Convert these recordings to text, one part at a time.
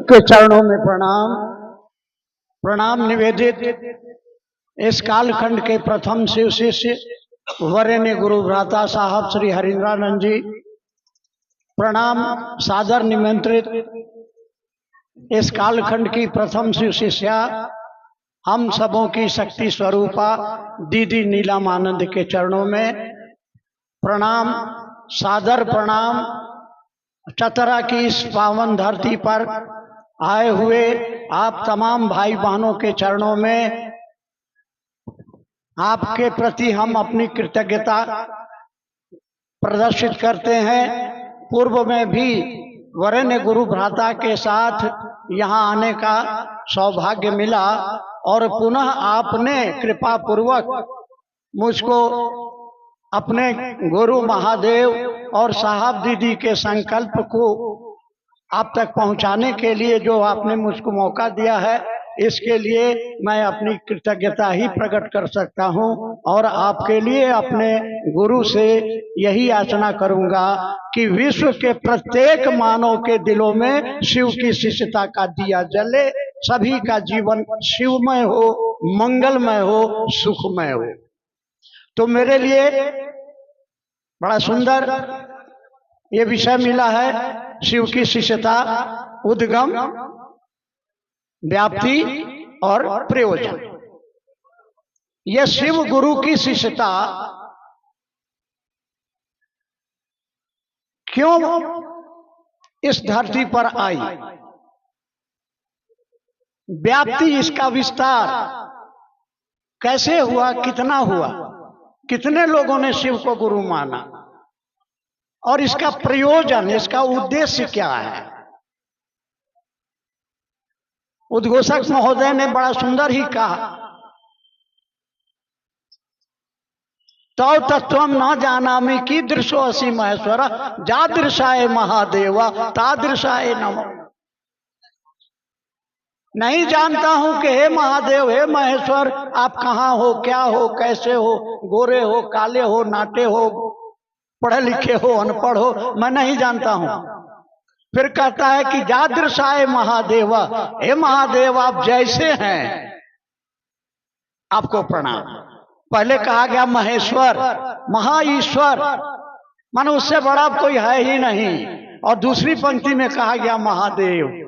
के चरणों में प्रणाम प्रणाम निवेदित। इस कालखंड के प्रथम शिव शिष्य वरेण्य गुरु भ्राता साहब श्री हरिंद्रानंद जी प्रणाम सादर निमंत्रित। इस कालखंड की प्रथम शिव शिष्या हम सबों की शक्ति स्वरूपा दीदी नीलम आनंद के चरणों में प्रणाम सादर प्रणाम। चतरा की इस पावन धरती पर आए हुए आप तमाम भाई बहनों के चरणों में आपके प्रति हम अपनी कृतज्ञता प्रदर्शित करते हैं। पूर्व में भी वरेण्य गुरु भ्राता के साथ यहाँ आने का सौभाग्य मिला और पुनः आपने कृपा पूर्वक मुझको अपने गुरु महादेव और साहब दीदी के संकल्प को आप तक पहुंचाने के लिए जो आपने मुझको मौका दिया है, इसके लिए मैं अपनी कृतज्ञता ही प्रकट कर सकता हूं और आपके लिए अपने गुरु से यही याचना करूंगा कि विश्व के प्रत्येक मानव के दिलों में शिव की शिष्यता का दिया जले, सभी का जीवन शिवमय हो, मंगलमय हो, सुखमय हो। तो मेरे लिए बड़ा सुंदर ये विषय मिला है, शिव की शिष्यता, उद्गम, व्याप्ति और प्रयोजन। यह शिव गुरु की शिष्यता क्यों इस धरती पर आई, व्याप्ति, इसका विस्तार कैसे हुआ, कितना हुआ, कितने लोगों ने शिव को गुरु माना और इसका प्रयोजन, इसका उद्देश्य क्या है। उद्घोषक महोदय ने बड़ा सुंदर ही कहा, तौ तत्वम न जानामि कीदृशो असि महेश्वर जादृशाय महादेवा तादृशाय नमो। नहीं जानता हूं कि हे महादेव, हे महेश्वर, आप कहाँ हो, क्या हो, कैसे हो, गोरे हो, काले हो, नाटे हो, पढ़े लिखे हो, अनपढ़ हो, मैं नहीं जानता हूं। फिर कहता है कि जादृशाय महादेवा, हे महादेव आप जैसे हैं आपको प्रणाम। पहले कहा गया महेश्वर, महाईश्वर, मानो उससे बड़ा कोई है ही नहीं। और दूसरी पंक्ति में कहा गया महादेव।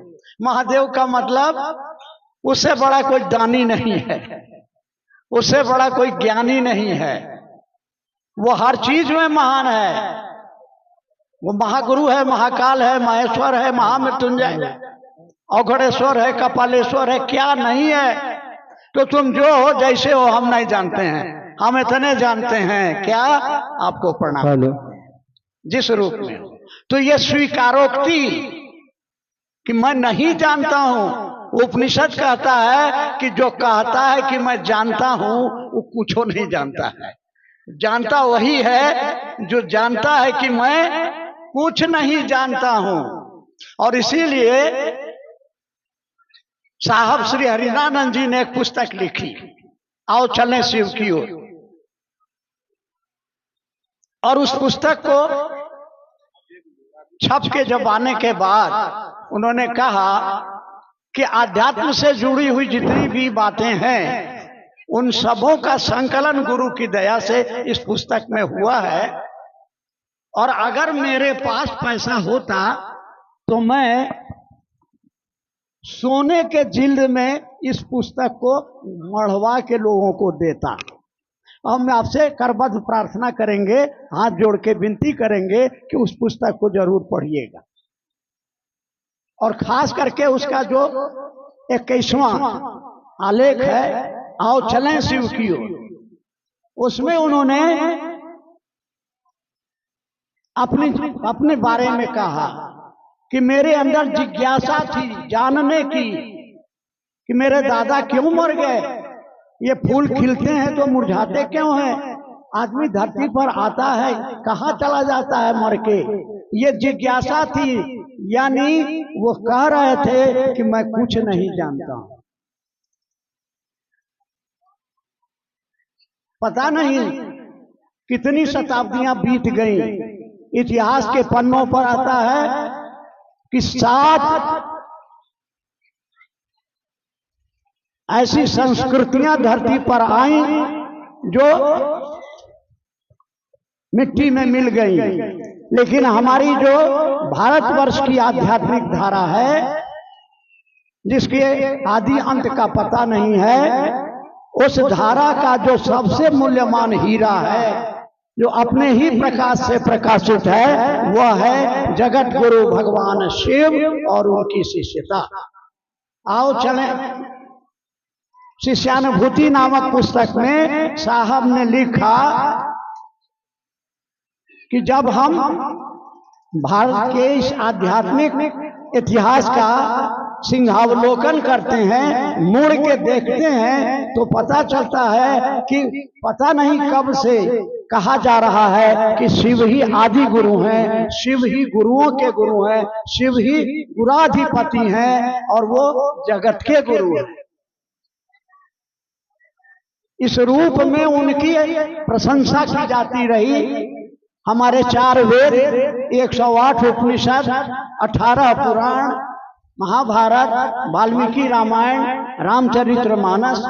महादेव का मतलब उससे बड़ा कोई दानी नहीं है, उससे बड़ा कोई ज्ञानी नहीं है, वो हर चीज में महान है। वो महागुरु है, महाकाल है, महेश्वर है, महामृत्युंजय, औघड़ेश्वर है, कपालेश्वर है, क्या नहीं है। तो तुम जो हो, जैसे हो, हम नहीं जानते हैं, हम इतने जानते हैं क्या, आपको प्रणाम जिस रूप में हो। तो ये स्वीकारोक्ति कि मैं नहीं जानता हूं, उपनिषद कहता है कि जो कहता है कि मैं जानता हूं वो कुछ नहीं जानता है। जानता वही है जो जानता है कि मैं कुछ नहीं जानता हूं। और इसीलिए साहब श्री हरिंद्रानंद जी ने एक पुस्तक लिखी, आओ चलें शिव की ओर। और उस पुस्तक को छप के जब आने के बाद उन्होंने कहा कि आध्यात्म से जुड़ी हुई जितनी भी बातें हैं उन सबों का संकलन गुरु की दया से इस पुस्तक में हुआ है। और अगर मेरे पास पैसा होता तो मैं सोने के जिल्द में इस पुस्तक को मढ़वा के लोगों को देता। हम आपसे करबद्ध प्रार्थना करेंगे, हाथ जोड़ के विनती करेंगे कि उस पुस्तक को जरूर पढ़िएगा। और खास करके उसका जो 21वां आलेख है, आओ चलें शिव की ओर, उसमें उन्होंने अपने बारे में कहा कि मेरे अंदर जिज्ञासा थी जानने की कि मेरे दादा क्यों मर गए, ये फूल खिलते हैं तो मुरझाते क्यों हैं, आदमी धरती पर आता है कहाँ चला जाता है मर के, ये जिज्ञासा थी। यानी वो कह रहे थे कि मैं कुछ नहीं जानता हूं। पता नहीं कितनी शताब्दियां बीत गई, इतिहास के पन्नों पर आता है कि 7 ऐसी संस्कृतियां धरती पर आई जो मिट्टी में मिल गई, लेकिन हमारी जो भारतवर्ष की आध्यात्मिक धारा है, जिसके आदि अंत का पता नहीं है, उस धारा का जो सबसे मूल्यवान हीरा है, जो अपने ही प्रकाश से प्रकाशित है, वह है जगत गुरु भगवान शिव और उनकी शिष्यता। आओ चलें। शिष्यानुभूति नामक पुस्तक में साहब ने लिखा कि जब हम भारत के इस आध्यात्मिक इतिहास का सिंहावलोकन करते हैं, मुड़ के देखते हैं, तो पता चलता है कि पता नहीं कब से कहा जा रहा है कि शिव ही आदि गुरु हैं, शिव ही गुरुओं के गुरु हैं, शिव ही गुराधिपति हैं और वो जगत के गुरु हैं। इस रूप में उनकी प्रशंसा की जाती रही। हमारे 4 वेद, 108 उपनिषद, 18 पुराण, महाभारत, वाल्मीकि रामायण, रामचरितमानस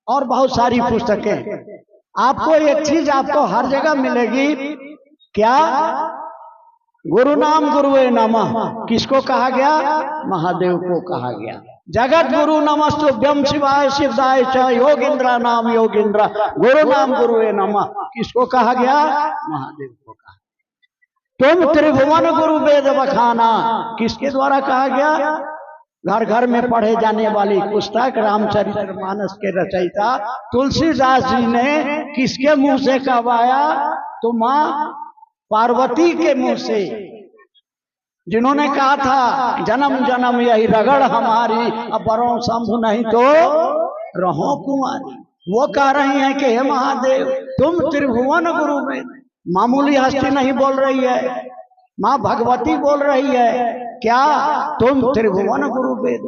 और बहुत सारी पुस्तकें। आपको एक चीज आपको हर जगह मिलेगी, क्या? गुरु नाम गुरुवे नमः। किसको कहा गया? महादेव को कहा गया। जगत गुरु नमस्तुभ्यं शिवाय शिवदाय च योगेंद्र नाम योगेंद्र। गुरु नाम गुरुवे नमः किसको कहा गया? महादेव को कहा। तुम त्रिभुवन गुरु वेद बखाना किसके द्वारा कहा गया? घर घर में पढ़े जाने वाली पुस्तक रामचरितमानस के रचयिता तुलसीदास जी ने किसके मुंह से कहवाया? तो मां पार्वती के मुंह से, जिन्होंने कहा था जन्म जन्म यही रगड़ हमारी, अब बरो शंभु नहीं तो रहो कुमारी। वो कह रही हैं कि हे महादेव, तुम त्रिभुवन गुरु में, मामूली हस्ती नहीं बोल रही है, मां भगवती बोल रही है, क्या तुम त्रिभुवन गुरु वेद।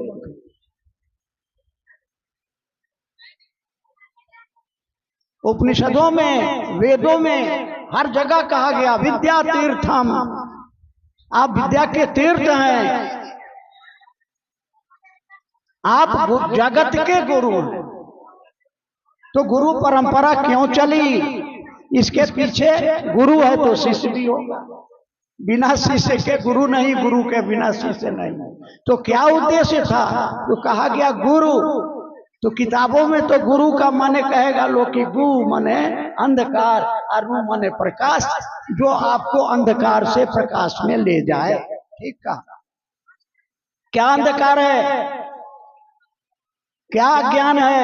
उपनिषदों में, वेदों में हर जगह कहा गया विद्या तीर्थम, आप विद्या के तीर्थ हैं, आप जगत के गुरु हैं। तो गुरु परंपरा क्यों चली? इसके पीछे गुरु है तो शिष्य भी होगा, बिना शिष्य के गुरु नहीं, गुरु के बिना शिष्य नहीं। तो क्या उद्देश्य था? तो कहा गया गुरु। तो किताबों में तो गुरु का माने कहेगा लोग कि गु माने अंधकार और रू माने प्रकाश, जो आपको अंधकार से प्रकाश में ले जाए। ठीक कहा। क्या अंधकार है? क्या ज्ञान है?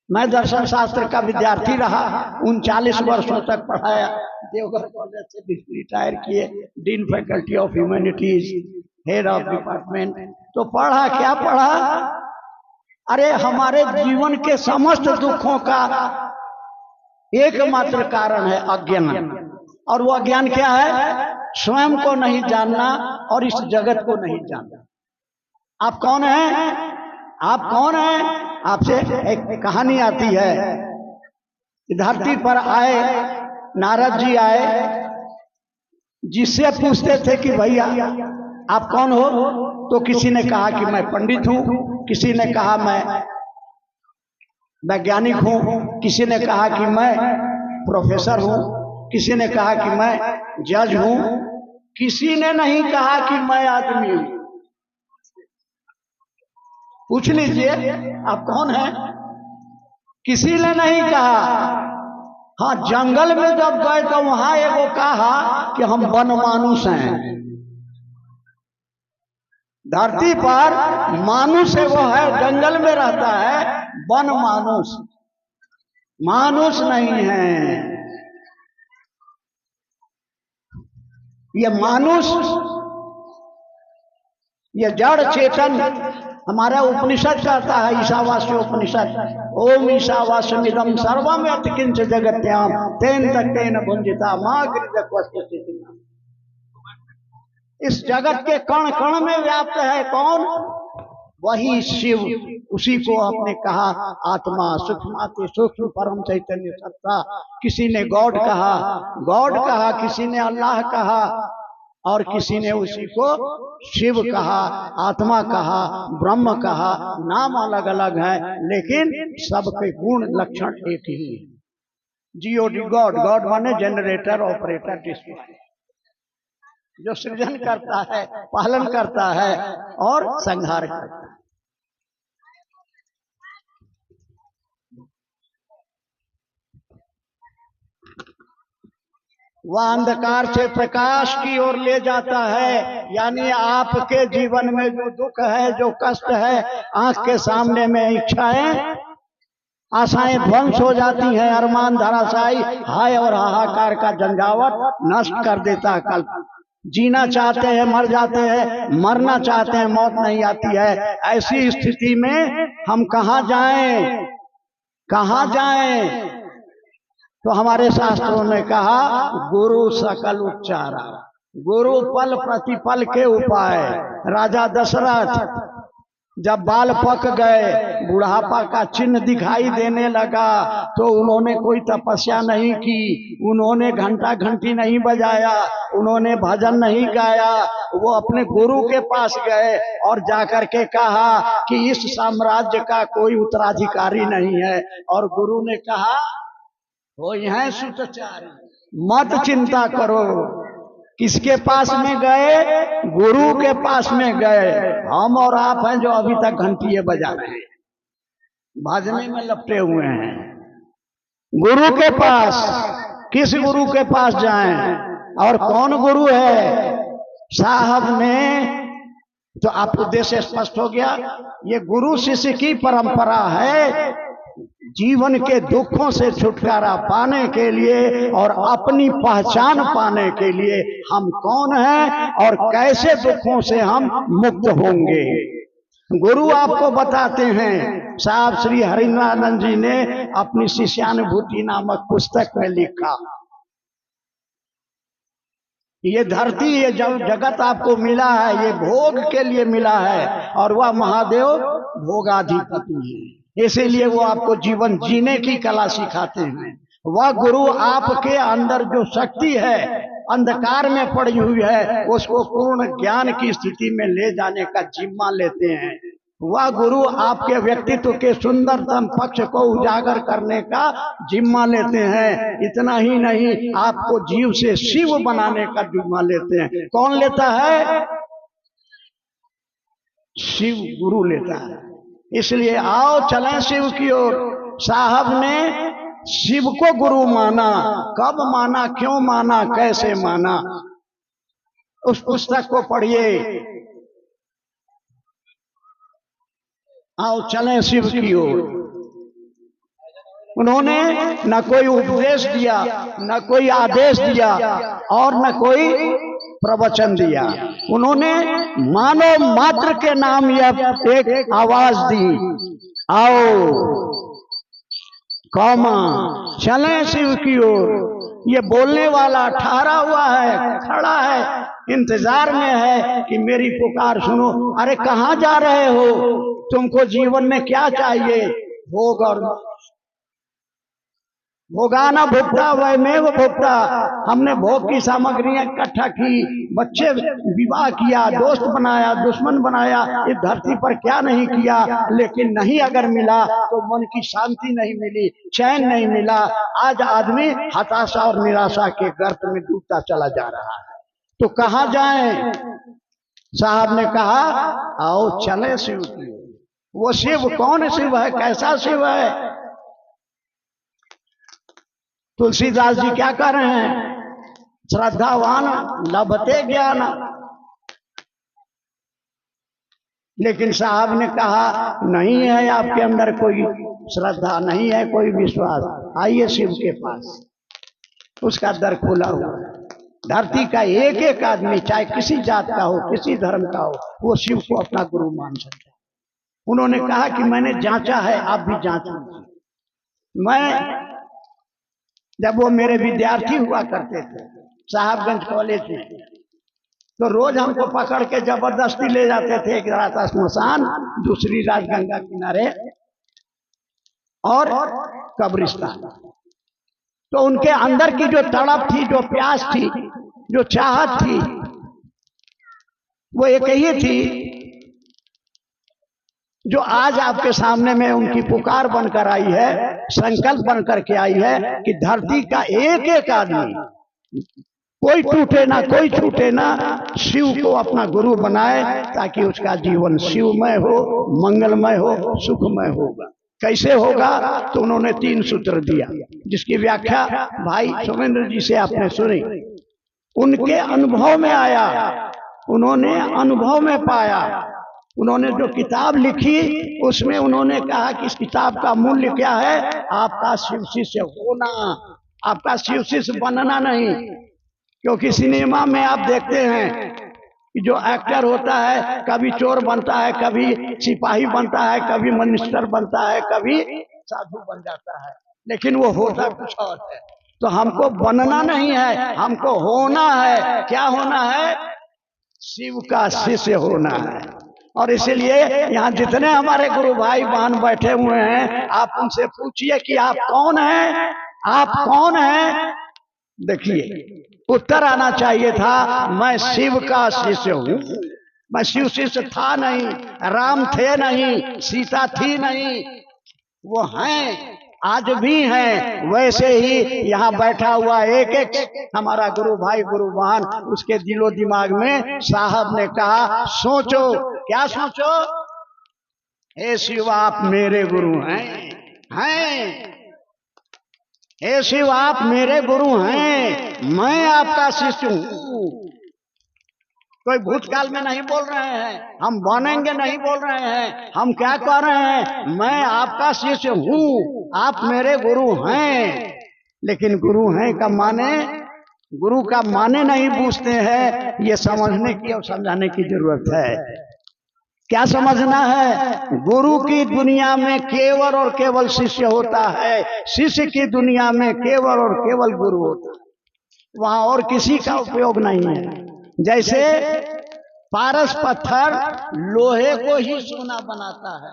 मैं दर्शन शास्त्र का विद्यार्थी रहा, 39 वर्षों तक पढ़ाया, देवघर कॉलेज से रिटायर किए, dean faculty of humanities, head of department. तो पढ़ा, क्या पढ़ा? अरे हमारे जीवन के समस्त दुखों का एकमात्र कारण है अज्ञान। और वो अज्ञान क्या है? स्वयं को नहीं जानना और इस जगत को नहीं जानना। आप कौन हैं? आप कौन हैं? आपसे एक कहानी आती है। धरती पर आए नारद जी, आए, जिससे पूछते थे कि भैया आप कौन हो? तो किसी ने कहा कि मैं पंडित हूं, किसी ने कहा मैं वैज्ञानिक हूं, किसी ने कहा कि मैं प्रोफेसर हूं, किसी ने कहा कि मैं जज हूं, किसी ने नहीं कहा कि मैं आदमी हूं। पूछ लीजिए आप कौन हैं? किसी ने नहीं कहा। हाँ, जंगल में जब गए तो वहां एगो कहा कि हम वन मानुष हैं। धरती पर मानुष वो है, जंगल में रहता है, वन मानुष, मानुष नहीं है। ये मानुष, ये जड़ चेतन, हमारा उपनिषद कहता है, ईशावास्य उपनिषद, ओम ईशावास्यमिदं सर्वम यत् किंच जगत्याम तेन तत्तेन भुंजिता मां गृहस्थिति। इस जगत के कण कण में व्याप्त है कौन? वही शिव। उसी को आपने कहा आत्मा, सूक्ष्माति सूक्ष्म परम चैतन्य सत्ता। किसी ने गॉड कहा, किसी ने अल्लाह कहा, और किसी ने उसी को शिव कहा, आत्मा कहा, ब्रह्म कहा। नाम अलग अलग है लेकिन सबके गुण लक्षण एक ही है। जीओडी गॉड, गॉड माने जनरेटर, ऑपरेटर, डिस्ट्रॉयर, जो सृजन करता है, पालन करता है और संहार करता है। वह अंधकार से प्रकाश की ओर ले जाता है। यानी आपके जीवन में जो दुख है, जो कष्ट है, आंख के सामने में इच्छाएं, आशाएं ध्वंस हो जाती हैं, अरमान धराशायी, हाय और हाहाकार का झंझावट नष्ट कर देता है। कल जीना चाहते हैं मर जाते हैं, मरना चाहते हैं मौत नहीं आती है। ऐसी स्थिति में हम कहाँ जाएं, कहाँ जाएं? तो हमारे शास्त्रों ने कहा गुरु सकल उपचारा, गुरु पल प्रतिपल के उपाय। राजा दशरथ जब बाल पक गए, बुढ़ापा का चिन्ह दिखाई देने लगा, तो उन्होंने कोई तपस्या नहीं की, उन्होंने घंटा घंटी नहीं बजाया, उन्होंने भजन नहीं गाया। वो अपने गुरु के पास गए और जाकर के कहा कि इस साम्राज्य का कोई उत्तराधिकारी नहीं है। और गुरु ने कहा वो यहाँ सुतचारी, मत चिंता करो। किसके पास में गए? गुरु के पास में गए। हम और आप हैं जो अभी तक घंटिये बजा रहे हैं, भजने में लपटे हुए हैं। गुरु के पास, किस गुरु के पास जाएं? और कौन गुरु है? साहब ने, तो आपको उद्देश्य स्पष्ट हो गया। ये गुरु शिष्य की परंपरा है। जीवन के दुखों से छुटकारा पाने के लिए और अपनी पहचान पाने के लिए हम कौन हैं और कैसे दुखों से हम मुक्त होंगे, गुरु आपको बताते हैं। साहब श्री हरिनानंद जी ने अपनी शिष्यानुभूति नामक पुस्तक में लिखा, ये धरती, ये जगत आपको मिला है, ये भोग के लिए मिला है, और वह महादेव भोगाधिपति है। इसीलिए वो आपको जीवन जीने की कला सिखाते हैं। वह गुरु आपके अंदर जो शक्ति है, अंधकार में पड़ी हुई है, उसको पूर्ण ज्ञान की स्थिति में ले जाने का जिम्मा लेते हैं। वह गुरु आपके व्यक्तित्व के सुंदरतम पक्ष को उजागर करने का जिम्मा लेते हैं। इतना ही नहीं, आपको जीव से शिव बनाने का जिम्मा लेते हैं। कौन लेता है? शिव गुरु लेता है। इसलिए आओ चलें शिव की ओर। साहब ने शिव को गुरु माना। कब माना, क्यों माना, कैसे माना, उस पुस्तक को पढ़िए। आओ चलें शिव की ओर। उन्होंने न कोई उपदेश दिया, न कोई आदेश दिया और न कोई प्रवचन दिया। उन्होंने मानव मात्र के नाम यह एक आवाज दी, आओ कौमा चलें शिव की ओर। ये बोलने वाला ठहरा हुआ है, खड़ा है, इंतजार में है कि मेरी पुकार सुनो। अरे कहाँ जा रहे हो? तुमको जीवन में क्या चाहिए? भोग और भोगाना भुगता वैमेव भुगता। हमने भोग की सामग्रियां इकट्ठा की, बच्चे विवाह किया, दोस्त बनाया, दुश्मन बनाया, इस धरती पर क्या नहीं किया। लेकिन नहीं अगर मिला तो मन की शांति नहीं मिली, चैन नहीं मिला। आज आदमी हताशा और निराशा के गर्त में डूबता चला जा रहा है। तो कहाँ जाएं? साहब ने कहा आओ चले शिव की। वो शिव कौन शिव है, कैसा शिव है? तुलसीदास जी क्या कर रहे हैं? श्रद्धावान लभते ज्ञान। लेकिन साहब ने कहा नहीं है आपके अंदर कोई श्रद्धा, नहीं है कोई विश्वास, आइए शिव के पास। उसका दर खुला हुआ है। धरती का एक एक आदमी, चाहे किसी जात का हो, किसी धर्म का हो, वो शिव को अपना गुरु मान सकता है। उन्होंने कहा कि मैंने जांचा है, आप भी जांच लीजिए। मैं जब वो मेरे विद्यार्थी हुआ करते थे साहबगंज कॉलेज में, तो रोज हमको पकड़ के जबरदस्ती ले जाते थे। एक रात स्मशान, दूसरी रात गंगा किनारे और कब्रिस्तान। तो उनके अंदर की जो तड़प थी, जो प्यास थी, जो चाहत थी, वो एक ही थी जो आज आपके सामने में उनकी पुकार बनकर आई है, संकल्प बनकर के आई है कि धरती का एक एक आदमी कोई टूटे ना, कोई छूटे ना, शिव को अपना गुरु बनाए ताकि उसका जीवन शिवमय हो, मंगलमय हो, सुखमय होगा। कैसे होगा? तो उन्होंने 3 सूत्र दिया, जिसकी व्याख्या भाई सोमेंद्र जी से आपने सुनी। उनके अनुभव में आया, उन्होंने अनुभव में पाया। उन्होंने जो किताब लिखी उसमें उन्होंने कहा कि इस किताब का मूल्य क्या है? आपका शिव शिष्य होना, आपका शिव शिष्य बनना नहीं। क्योंकि सिनेमा में आप देखते हैं कि जो एक्टर होता है कभी चोर बनता है, कभी सिपाही बनता है, कभी मिनिस्टर बनता है, कभी साधु बन जाता है, लेकिन वो होता कुछ और है। तो हमको बनना नहीं है, हमको होना है। क्या होना है? शिव का शिष्य होना है। और इसीलिए यहाँ जितने हमारे गुरु भाई बहन बैठे हुए हैं, आप उनसे पूछिए कि आप कौन हैं? आप कौन हैं? देखिए, उत्तर आना चाहिए था, मैं शिव का शिष्य हूँ। मैं शिव शिष्य था नहीं, राम थे नहीं, सीता थी नहीं, वो हैं, आज भी हैं। वैसे ही यहाँ बैठा हुआ एक एक हमारा गुरु भाई गुरु बहन, उसके दिलो दिमाग में साहब ने कहा सोचो। क्या सोचो? हे शिव आप मेरे गुरु हैं। हे शिव आप मेरे गुरु हैं, मैं आपका शिष्य हूँ। कोई भूतकाल में नहीं बोल रहे हैं, हम बनेंगे नहीं बोल रहे हैं, हम क्या कह रहे हैं? मैं आपका शिष्य हूँ, आप मेरे गुरु हैं। लेकिन गुरु हैं का माने, गुरु का माने नहीं पूछते हैं। ये समझने की और समझाने की जरूरत है। क्या समझना है? गुरु की दुनिया में केवल और केवल शिष्य होता है, शिष्य की दुनिया में केवल और केवल गुरु होता है। वहां और किसी का उपयोग नहीं है। जैसे पारस पत्थर लोहे को ही सोना बनाता है,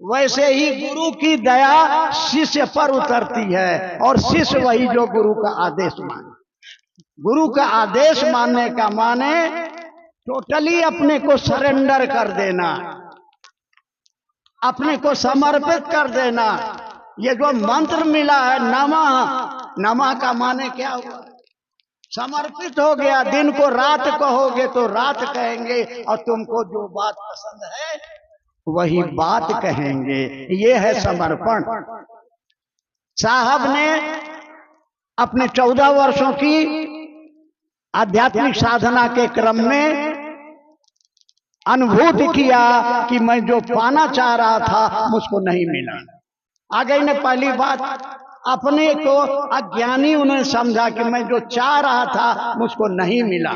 वैसे ही गुरु की दया शिष्य पर उतरती है, और शिष्य वही जो गुरु का आदेश माने। गुरु का आदेश मानने का माने टोटली अपने को सरेंडर कर देना, अपने को समर्पित कर देना। ये जो मंत्र मिला है नमः, नमः का माने क्या हुआ? समर्पित हो गया। दिन को रात कहोगे तो रात कहेंगे, और तुमको जो बात पसंद है वही बात कहेंगे। ये है समर्पण। साहब ने अपने 14 वर्षों की आध्यात्मिक साधना के क्रम में अनुभूति किया कि मैं जो पाना चाह रहा था मुझको नहीं मिला। आ गई ने पहली बात, अपने को अज्ञानी उन्हें समझा कि मैं जो चाह रहा था मुझको नहीं मिला।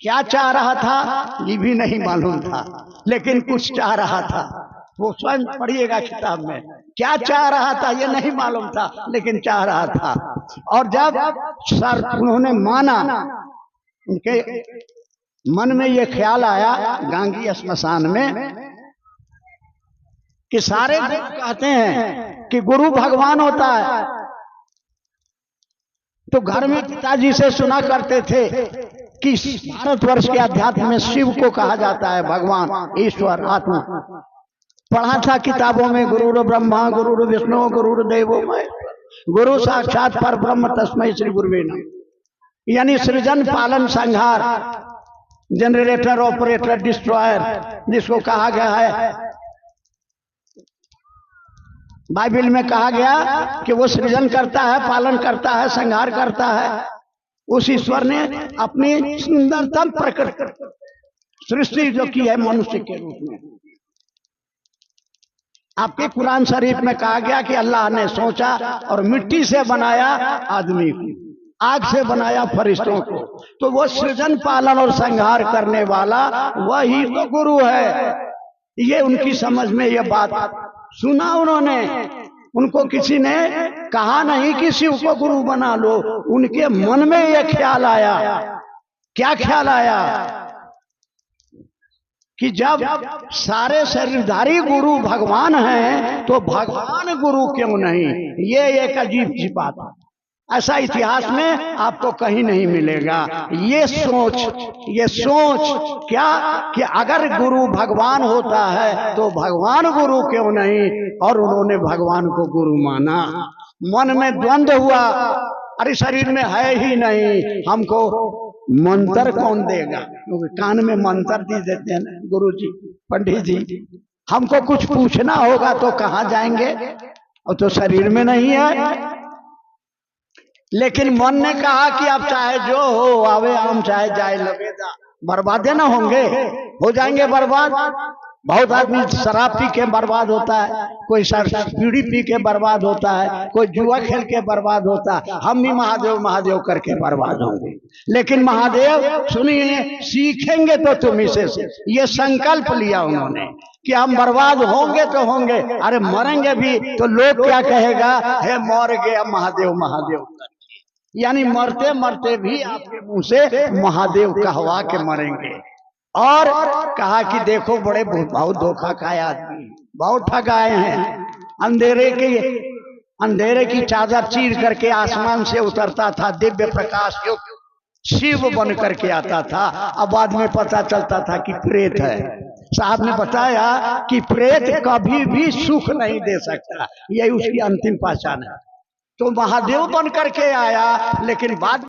क्या चाह रहा था ये भी नहीं मालूम था, लेकिन कुछ चाह रहा था। वो स्वयं पढ़िएगा किताब में, क्या चाह रहा था ये नहीं मालूम था, लेकिन चाह रहा था। और जब सर उन्होंने माना, उनके मन में ये ख्याल आया गांगी स्मशान में कि सारे लोग कहते हैं कि गुरु भगवान होता है। तो घर में पिताजी से सुना करते थे कि भारतवर्ष के अध्यात्म में शिव को कहा जाता है भगवान, ईश्वर, आत्मा। पढ़ा था किताबों में, गुरुर ब्रह्मा गुरुर विष्णु गुरुर देवो महेश्वर, गुरु साक्षात पर ब्रह्म तस्मै श्री गुरुवे नमः। यानी सृजन पालन संहार, जनरेटर ऑपरेटर डिस्ट्रॉयर, जिसको कहा गया है बाइबल में, कहा गया कि वो सृजन करता है, पालन करता है, संहार करता है। उस ईश्वर ने अपनी सुंदरतम प्रकृति सृष्टि जो की है मनुष्य के रूप में। आपके कुरान शरीफ में कहा गया कि अल्लाह ने सोचा और मिट्टी से बनाया आदमी को, आग से बनाया फरिश्तों को। तो वो सृजन पालन और संहार करने वाला वही तो गुरु है। ये उनकी समझ में ये बात सुना उन्होंने। उनको किसी ने कहा नहीं कि शिव को गुरु बना लो, उनके मन में ये ख्याल आया। क्या ख्याल आया? कि जब सारे शरीरधारी गुरु भगवान हैं तो भगवान गुरु क्यों नहीं? ये एक अजीब सी बात है। ऐसा इतिहास में आपको कहीं नहीं मिलेगा। ये सोच क्या कि अगर गुरु भगवान होता है तो भगवान गुरु क्यों नहीं, और उन्होंने भगवान को गुरु माना। मन में द्वंद्व हुआ, अरे शरीर में है ही नहीं, हमको मंत्र कौन देगा, क्योंकि कान में मंत्र दी देते हैं गुरु जी, पंडित जी। हमको कुछ पूछना होगा तो कहाँ जाएंगे, और तो शरीर में नहीं है। लेकिन मन ने कहा कि अब चाहे जो हो आवे आम, चाहे जाए लबेदा, बर्बादे ना होंगे, हो जाएंगे बर्बाद। बहुत आदमी शराब पी के बर्बाद होता है, कोई बीड़ी पी के बर्बाद होता है, कोई जुआ खेल के बर्बाद होता है। हम भी महादेव महादेव करके बर्बाद होंगे। लेकिन महादेव सुनिए, सीखेंगे तो तुम्ही से। ये संकल्प लिया उन्होंने कि हम बर्बाद होंगे तो होंगे, अरे मरेंगे भी तो लोग क्या कहेगा, हे मर गया महादेव महादेव। यानी मरते मरते भी आपके मुंह से महादेव कहवा के मरेंगे। और कहा कि देखो बड़े बहुत धोखा खाए आदमी, बहुत ठगाए हैं। अंधेरे की चादर चीर करके आसमान से उतरता था, दिव्य प्रकाश युक्त शिव बन करके आता था। अब बाद में पता चलता था कि प्रेत है। साहब ने बताया कि प्रेत कभी भी सुख नहीं दे सकता, यही उसकी अंतिम पहचान है। तो महादेव बन करके आया, लेकिन बाद